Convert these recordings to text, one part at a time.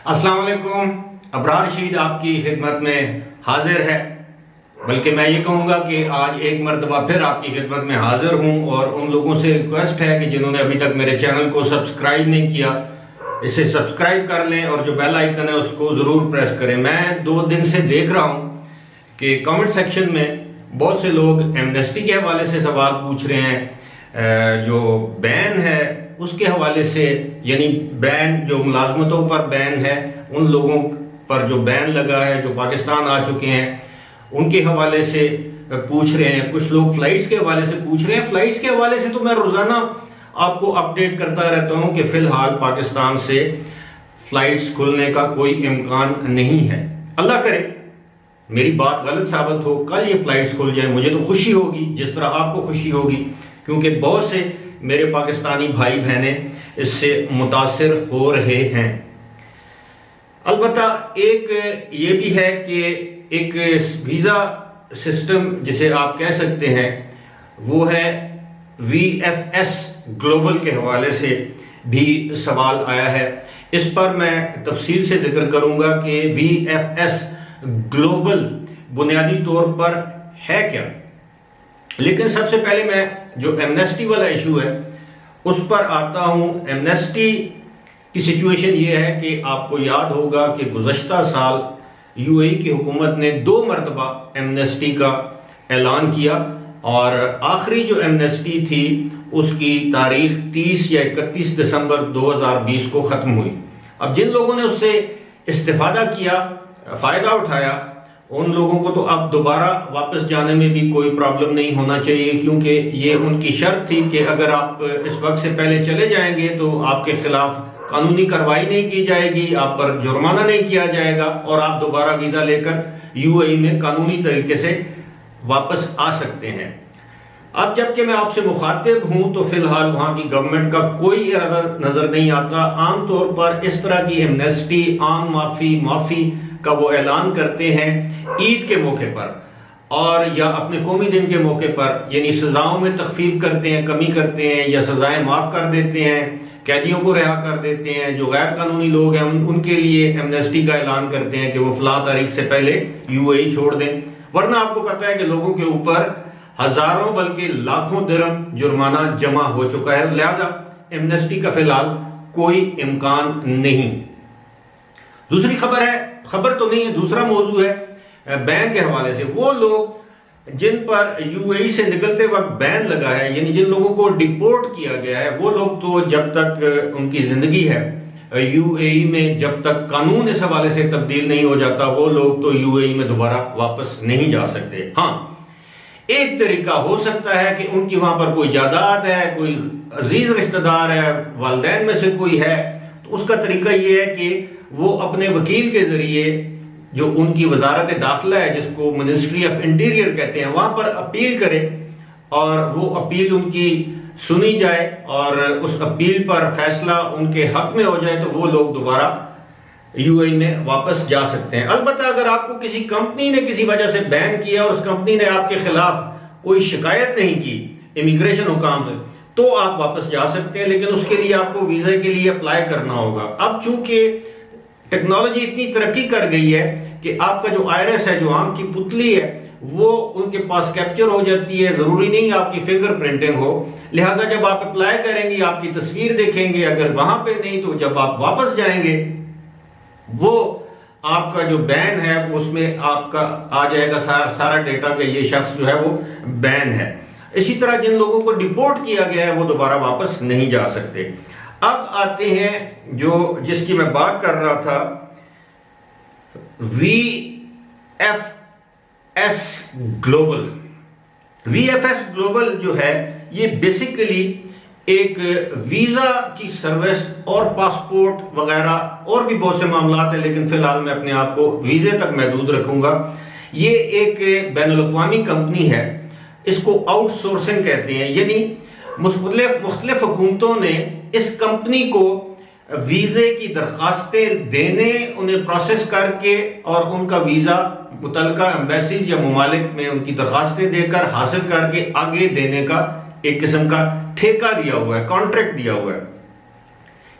अस्सलाम वालेकुम। अबरार रशीद आपकी खिदमत में हाजिर है। बल्कि मैं ये कहूँगा कि आज एक मरतबा फिर आपकी खिदमत में हाजिर हूँ और उन लोगों से रिक्वेस्ट है कि जिन्होंने अभी तक मेरे चैनल को सब्सक्राइब नहीं किया, इसे सब्सक्राइब कर लें और जो बेल आइकन है उसको ज़रूर प्रेस करें। मैं 2 दिन से देख रहा हूँ कि कमेंट सेक्शन में बहुत से लोग एमनेस्टी के हवाले से सवाल पूछ रहे हैं, जो बैन है उसके हवाले से, यानी बैन जो मुलाजमतों पर बैन है, उन लोगों पर जो बैन लगा है जो पाकिस्तान आ चुके हैं उनके हवाले से पूछ रहे हैं। कुछ लोग फ्लाइट्स के हवाले से पूछ रहे हैं। फ्लाइट्स के हवाले से तो मैं रोजाना आपको अपडेट करता रहता हूं कि फिलहाल पाकिस्तान से फ्लाइट्स खुलने का कोई इम्कान नहीं है। अल्लाह करे मेरी बात गलत साबित हो, कल ये फ्लाइट्स खुल जाए, मुझे तो खुशी होगी जिस तरह आपको खुशी होगी, क्योंकि बहुत से मेरे पाकिस्तानी भाई बहनें इससे मुतासिर हो रहे हैं। अलबत्ता एक ये भी है कि एक वीज़ा सिस्टम जिसे आप कह सकते हैं वो है VFS ग्लोबल के हवाले से भी सवाल आया है। इस पर मैं तफसील से जिक्र करूंगा कि VFS ग्लोबल बुनियादी तौर पर है क्या। लेकिन सबसे पहले मैं जो एमनेस्टी वाला इशू है उस पर आता हूं। एमनेस्टी की सिचुएशन ये है कि आपको याद होगा कि गुज़श्ता साल UAE की हुकूमत ने 2 मरतबा एमनेस्टी का ऐलान किया और आखिरी जो एमनेस्टी थी उसकी तारीख 30 या 31 दिसंबर 2020 को ख़त्म हुई। अब जिन लोगों ने उससे इस्तेफादा किया, फ़ायदा उठाया, उन लोगों को तो अब दोबारा वापस जाने में भी कोई प्रॉब्लम नहीं होना चाहिए, क्योंकि ये उनकी शर्त थी कि अगर आप इस वक्त से पहले चले जाएंगे तो आपके खिलाफ कानूनी कार्रवाई नहीं की जाएगी, आप पर जुर्माना नहीं किया जाएगा और आप दोबारा वीज़ा लेकर UAE में कानूनी तरीके से वापस आ सकते हैं। अब जबकि मैं आपसे मुखातिब हूं तो फिलहाल वहां की गवर्नमेंट का कोई इरादा नजर नहीं आता। आमतौर पर इस तरह की एमनेस्टी, आम माफी का वो ऐलान करते हैं ईद के मौके पर और या अपने कौमी दिन के मौके पर, यानी सजाओं में तखफीफ करते हैं, कमी करते हैं या सजाएं माफ कर देते हैं, कैदियों को रिहा कर देते हैं। जो गैर कानूनी लोग हैं उनके लिए एमनेस्टी का ऐलान करते हैं कि वो फला तारीख से पहले UAE छोड़ दें, वरना आपको पता है कि लोगों के ऊपर हजारों बल्कि लाखों दिरहम जुर्माना जमा हो चुका है। लिहाजा एमनेस्टी का फिलहाल कोई इम्कान नहीं। दूसरी खबर तो नहीं है, दूसरा मौजू है बैन के हवाले से। वो लोग जिन पर UAE से निकलते वक्त बैन लगा है, यानी जिन लोगों को डिपोर्ट किया गया है, वो लोग तो जब तक उनकी जिंदगी है UAE में, जब तक कानून इस हवाले से तब्दील नहीं हो जाता, वो लोग तो UAE में दोबारा वापस नहीं जा सकते। हाँ, एक तरीका हो सकता है कि उनकी वहां पर कोई जायदाद है, कोई अजीज रिश्तेदार है, वालिदैन में से कोई है, तो उसका तरीका यह है कि वो अपने वकील के जरिए, जो उनकी वजारत दाखिला है जिसको मिनिस्ट्री ऑफ इंटीरियर कहते हैं, वहां पर अपील करे और वो अपील उनकी सुनी जाए और उस अपील पर फैसला उनके हक में हो जाए तो वो लोग दोबारा UAE में वापस जा सकते हैं। अलबत्ता अगर आपको किसी कंपनी ने किसी वजह से बैन किया और उस कंपनी ने आपके खिलाफ कोई शिकायत नहीं की इमिग्रेशन हुकाम से, तो आप वापस जा सकते हैं, लेकिन उसके लिए आपको वीजा के लिए अप्लाई करना होगा। अब चूंकि टेक्नोलॉजी इतनी तरक्की कर गई है कि आपका जो आइरिस है, जो आंख की पुतली है, वो उनके पास कैप्चर हो जाती है, जरूरी नहीं आपकी फिंगर प्रिंटिंग हो। लिहाजा जब आप अप्लाई करेंगे आपकी तस्वीर देखेंगे, अगर वहां पे नहीं तो जब आप वापस जाएंगे वो आपका जो बैन है उसमें आपका आ जाएगा सारा डेटा कि ये शख्स जो है वो बैन है। इसी तरह जिन लोगों को डिपोर्ट किया गया है वो दोबारा वापस नहीं जा सकते। अब आते हैं जो जिसकी मैं बात कर रहा था, VFS ग्लोबल। VFS ग्लोबल जो है ये बेसिकली एक वीजा की सर्विस और पासपोर्ट वगैरह और भी बहुत से मामला हैं, लेकिन फिलहाल मैं अपने आप को वीजे तक महदूद रखूंगा। ये एक बैनुल-अक़वामी कंपनी है, इसको आउटसोर्सिंग कहते हैं, यानी मुख्तलिफ हुकूमतों ने इस कंपनी को वीजे की दरखास्तें देने, उन्हें प्रोसेस करके और उनका वीजा मुतल्लिका एम्बेसीज या ममालिक में उनकी दरखास्तें देकर हासिल करके आगे देने का एक किस्म का ठेका दिया हुआ है, कॉन्ट्रैक्ट दिया हुआ है।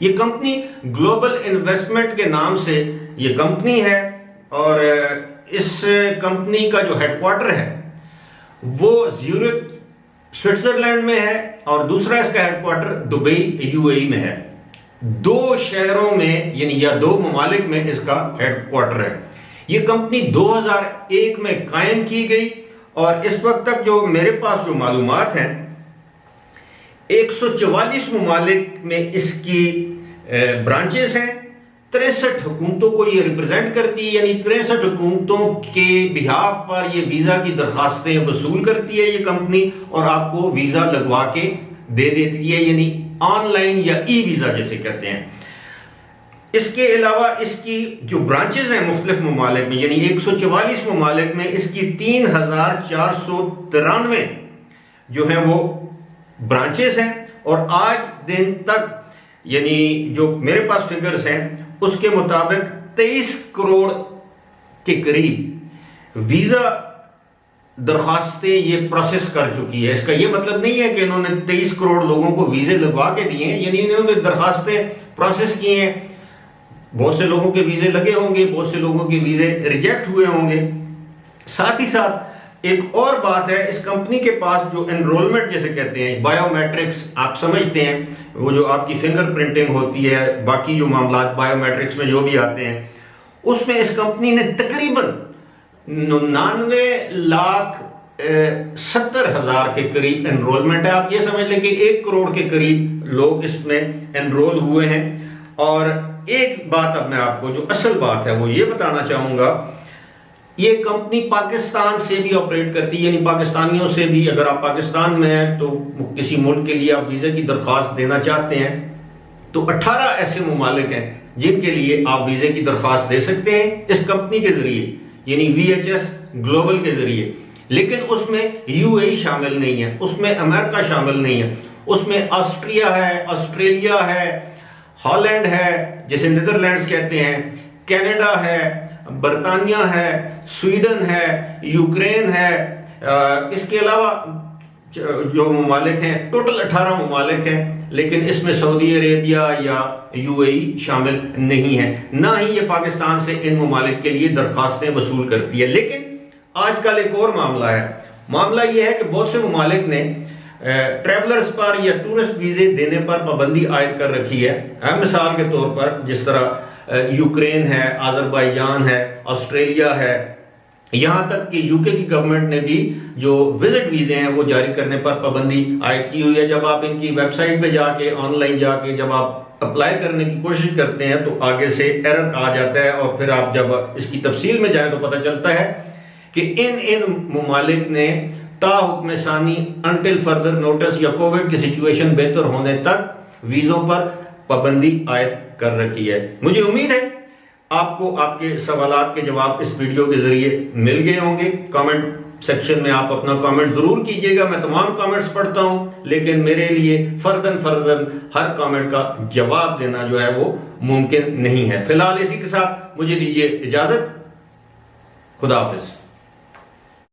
ये कंपनी ग्लोबल इन्वेस्टमेंट के नाम से ये कंपनी है और इस कंपनी का जो हेडक्वार्टर है वो ज्यूरिख स्विट्जरलैंड में है और दूसरा इसका हेडक्वार्टर दुबई यूएई में है। 2 शहरों में यानी या 2 ममालिक में इसका हेडक्वार्टर है। ये कंपनी 2001 में कायम की गई और इस वक्त तक जो मेरे पास जो मालूमात हैं 144 ममालिक में इसकी ब्रांचेस हैं। 63 हुकूमतों को ये रिप्रेजेंट करती है, यानी 63 हुकूमतों के बिहाफ पर ये वीजा की दरखास्तें वसूल करती है ये कंपनी और आपको वीजा लगवा के दे देती है, यानी ऑनलाइन या ई वीजा जिसे कहते हैं। इसके अलावा इसकी जो ब्रांचेस हैं मुख्तलिफ ममालिक में, यानी 144 ममालिक में इसकी 3493 जो है वो ब्रांचेस हैं और आज दिन तक यानी जो मेरे पास फिगर्स हैं उसके मुताबिक 23 करोड़ के करीब वीजा दरखास्तें ये प्रोसेस कर चुकी है। इसका ये मतलब नहीं है कि इन्होंने 23 करोड़ लोगों को वीजे लगवा के दिए हैं, यानी इन्होंने दरखास्तें प्रोसेस की हैं। बहुत से लोगों के वीजे लगे होंगे, बहुत से लोगों के वीजे रिजेक्ट हुए होंगे। साथ ही साथ एक और बात है, इस कंपनी के पास जो एनरोलमेंट जैसे कहते हैं बायोमेट्रिक्स आप समझते हैं, वो जो आपकी फिंगर प्रिंटिंग होती है, बाकी जो मामला बायोमेट्रिक्स में जो भी आते हैं उसमें इस कंपनी ने तकरीबन 99,70,000 के करीब एनरोलमेंट है। आप ये समझ लें कि 1 करोड़ के करीब लोग इसमें एनरोल हुए हैं। और एक बात अब मैं आपको जो असल बात है वो ये बताना चाहूंगा, ये कंपनी पाकिस्तान से भी ऑपरेट करती है, यानी पाकिस्तानियों से भी, अगर आप पाकिस्तान में हैं तो किसी मुल्क के लिए आप वीज़े की दरख्वास्त देना चाहते हैं तो 18 ऐसे ममालिक हैं जिनके लिए आप वीज़े की दरख्वास्त दे सकते हैं इस कंपनी के जरिए, यानी VHS ग्लोबल के जरिए। लेकिन उसमें UAE शामिल नहीं है, उसमें अमेरिका शामिल नहीं है, उसमें ऑस्ट्रिया है, ऑस्ट्रेलिया है, हॉलैंड है जिसे नीदरलैंड्स कहते हैं, कनाडा है, बरतानिया है, स्वीडन है, यूक्रेन है, इसके अलावा जो ममालिक हैं टोटल 18 ममालिक हैं, लेकिन इसमें सऊदी अरेबिया या UAE शामिल नहीं है। ना ही ये पाकिस्तान से इन ममालिक के लिए दरखास्तें वसूल करती है। लेकिन आजकल एक और मामला है, मामला यह है कि बहुत से ममालिक ने ट्रैवलर्स पर या टूरिस्ट वीजे देने पर पाबंदी आयद कर रखी है। मिसाल के तौर पर जिस तरह यूक्रेन है, अजरबैजान है, ऑस्ट्रेलिया है, यहां तक कि यूके की गवर्नमेंट ने भी जो विजिट वीजे हैं वो जारी करने पर पाबंदी आयद की हुई है। जब आप इनकी वेबसाइट पे जाके ऑनलाइन जाके जब आप अप्लाई करने की कोशिश करते हैं तो आगे से एरर आ जाता है और फिर आप जब इसकी तफसील में जाएं तो पता चलता है कि इन ममालिक ने ताहुक्म सानी अनटिल फर्दर नोटिस या कोविड की सिचुएशन बेहतर होने तक वीजों पर पाबंदी आयद कर रखी है। मुझे उम्मीद है आपको आपके सवालात के जवाब इस वीडियो के जरिए मिल गए होंगे। कमेंट सेक्शन में आप अपना कमेंट जरूर कीजिएगा, मैं तमाम कमेंट्स पढ़ता हूं, लेकिन मेरे लिए फर्दन हर कमेंट का जवाब देना जो है वो मुमकिन नहीं है। फिलहाल इसी के साथ मुझे दीजिए इजाजत। खुदा हाफिज।